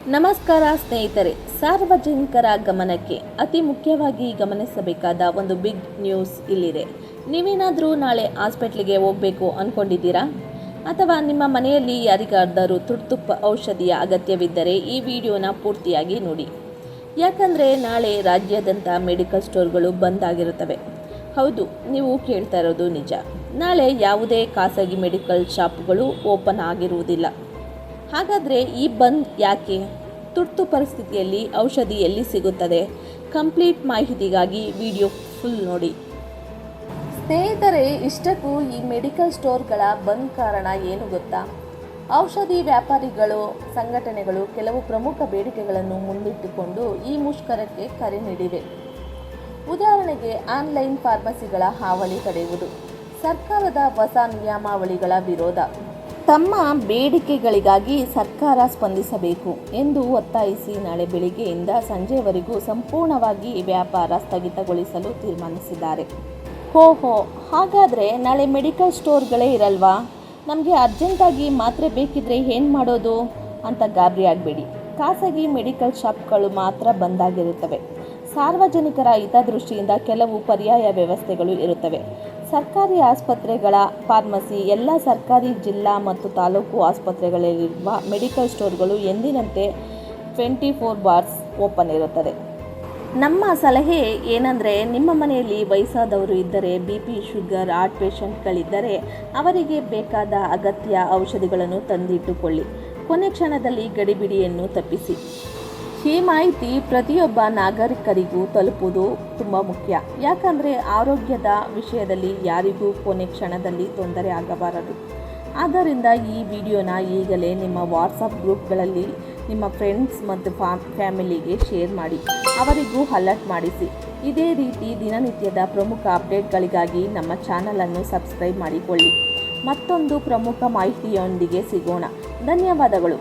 ನಮಸ್ಕಾರ ಸ್ನೇಹಿತರೆ, ಸಾರ್ವಜನಿಕರ ಗಮನಕ್ಕೆ ಅತಿ ಮುಖ್ಯವಾಗಿ ಗಮನಿಸಬೇಕಾದ ಒಂದು ಬಿಗ್ ನ್ಯೂಸ್ ಇಲ್ಲಿದೆ. ನೀವೇನಾದರೂ ನಾಳೆ ಹಾಸ್ಪಿಟ್ಲಿಗೆ ಹೋಗಬೇಕು ಅಂದ್ಕೊಂಡಿದ್ದೀರಾ? ಅಥವಾ ನಿಮ್ಮ ಮನೆಯಲ್ಲಿ ಯಾರಿಗಾದರೂ ತುರ್ತು ಔಷಧಿಯ ಅಗತ್ಯವಿದ್ದರೆ ಈ ವಿಡಿಯೋನ ಪೂರ್ತಿಯಾಗಿ ನೋಡಿ. ಯಾಕಂದರೆ ನಾಳೆ ರಾಜ್ಯಾದ್ಯಂತ ಮೆಡಿಕಲ್ ಸ್ಟೋರ್ಗಳು ಬಂದ್ ಆಗಿರುತ್ತವೆ. ಹೌದು, ನೀವು ಕೇಳ್ತಾ ಇರೋದು ನಿಜ. ನಾಳೆ ಯಾವುದೇ ಖಾಸಗಿ ಮೆಡಿಕಲ್ ಶಾಪ್ಗಳು ಓಪನ್ ಆಗಿರುವುದಿಲ್ಲ. ಹಾಗಾದರೆ ಈ ಬಂದ್ ಯಾಕೆ? ತುರ್ತು ಪರಿಸ್ಥಿತಿಯಲ್ಲಿ ಔಷಧಿ ಎಲ್ಲಿ ಸಿಗುತ್ತದೆ? ಕಂಪ್ಲೀಟ್ ಮಾಹಿತಿಗಾಗಿ ವಿಡಿಯೋ ಫುಲ್ ನೋಡಿ. ಸ್ನೇಹಿತರೆ, ಇಷ್ಟಕ್ಕೂ ಈ ಮೆಡಿಕಲ್ ಸ್ಟೋರ್ಗಳ ಬಂದ್ ಕಾರಣ ಏನು ಗೊತ್ತಾ? ಔಷಧಿ ವ್ಯಾಪಾರಿಗಳು ಸಂಘಟನೆಗಳು ಕೆಲವು ಪ್ರಮುಖ ಬೇಡಿಕೆಗಳನ್ನು ಮುಂದಿಟ್ಟುಕೊಂಡು ಈ ಮುಷ್ಕರಕ್ಕೆ ಕರೆ ನೀಡಿವೆ. ಉದಾಹರಣೆಗೆ, ಆನ್ಲೈನ್ ಫಾರ್ಮಸಿಗಳ ಹಾವಳಿ ತಡೆಯುವುದು, ಸರ್ಕಾರದ ಹೊಸ ನಿಯಮಾವಳಿಗಳ ವಿರೋಧ. ತಮ್ಮ ಬೇಡಿಕೆಗಳಿಗಾಗಿ ಸರ್ಕಾರ ಸ್ಪಂದಿಸಬೇಕು ಎಂದು ಒತ್ತಾಯಿಸಿ ನಾಳೆ ಬೆಳಿಗ್ಗೆಯಿಂದ ಸಂಜೆವರೆಗೂ ಸಂಪೂರ್ಣವಾಗಿ ವ್ಯಾಪಾರ ಸ್ಥಗಿತಗೊಳಿಸಲು ತೀರ್ಮಾನಿಸಿದ್ದಾರೆ. ಹಾಗಾದರೆ ನಾಳೆ ಮೆಡಿಕಲ್ ಸ್ಟೋರ್ಗಳೇ ಇರಲ್ವಾ? ನಮಗೆ ಅರ್ಜೆಂಟಾಗಿ ಮಾತ್ರೆ ಬೇಕಿದ್ರೆ ಏನು ಮಾಡೋದು ಅಂತ ಗಾಬರಿ ಆಗಬೇಡಿ. ಖಾಸಗಿ ಮೆಡಿಕಲ್ ಶಾಪ್ಗಳು ಮಾತ್ರ ಬಂದಾಗಿರುತ್ತವೆ. ಸಾರ್ವಜನಿಕರ ಹಿತದೃಷ್ಟಿಯಿಂದ ಕೆಲವು ಪರ್ಯಾಯ ವ್ಯವಸ್ಥೆಗಳು ಇರುತ್ತವೆ. ಸರ್ಕಾರಿ ಆಸ್ಪತ್ರೆಗಳ ಫಾರ್ಮಸಿ, ಎಲ್ಲ ಸರ್ಕಾರಿ ಜಿಲ್ಲಾ ಮತ್ತು ತಾಲೂಕು ಆಸ್ಪತ್ರೆಗಳಲ್ಲಿರುವ ಮೆಡಿಕಲ್ ಸ್ಟೋರ್ಗಳು ಎಂದಿನಂತೆ 24 ಓಪನ್ ಇರುತ್ತದೆ. ನಮ್ಮ ಸಲಹೆ ಏನಂದರೆ, ನಿಮ್ಮ ಮನೆಯಲ್ಲಿ ವಯಸ್ಸಾದವರು ಇದ್ದರೆ, BP, ಶುಗರ್, ಹಾರ್ಟ್ ಪೇಷಂಟ್ಗಳಿದ್ದರೆ ಅವರಿಗೆ ಬೇಕಾದ ಅಗತ್ಯ ಔಷಧಿಗಳನ್ನು ತಂದಿಟ್ಟುಕೊಳ್ಳಿ. ಕೊನೆ ಕ್ಷಣದಲ್ಲಿ ಗಡಿಬಿಡಿಯನ್ನು ತಪ್ಪಿಸಿ. ಈ ಮಾಹಿತಿ ಪ್ರತಿಯೊಬ್ಬ ನಾಗರಿಕರಿಗೂ ತಲುಪುವುದು ತುಂಬ ಮುಖ್ಯ. ಯಾಕಂದರೆ ಆರೋಗ್ಯದ ವಿಷಯದಲ್ಲಿ ಯಾರಿಗೂ ಕೊನೆ ಕ್ಷಣದಲ್ಲಿ ತೊಂದರೆ ಆಗಬಾರದು. ಆದ್ದರಿಂದ ಈ ವಿಡಿಯೋನ ಈಗಲೇ ನಿಮ್ಮ ವಾಟ್ಸಪ್ ಗ್ರೂಪ್ಗಳಲ್ಲಿ ನಿಮ್ಮ ಫ್ರೆಂಡ್ಸ್ ಮತ್ತು ಫ್ಯಾಮಿಲಿಗೆ ಶೇರ್ ಮಾಡಿ, ಅವರಿಗೂ ಅಲರ್ಟ್ ಮಾಡಿಸಿ. ಇದೇ ರೀತಿ ದಿನನಿತ್ಯದ ಪ್ರಮುಖ ಅಪ್ಡೇಟ್ಗಳಿಗಾಗಿ ನಮ್ಮ ಚಾನಲನ್ನು ಸಬ್ಸ್ಕ್ರೈಬ್ ಮಾಡಿಕೊಳ್ಳಿ. ಮತ್ತೊಂದು ಪ್ರಮುಖ ಮಾಹಿತಿಯೊಂದಿಗೆ ಸಿಗೋಣ. ಧನ್ಯವಾದಗಳು.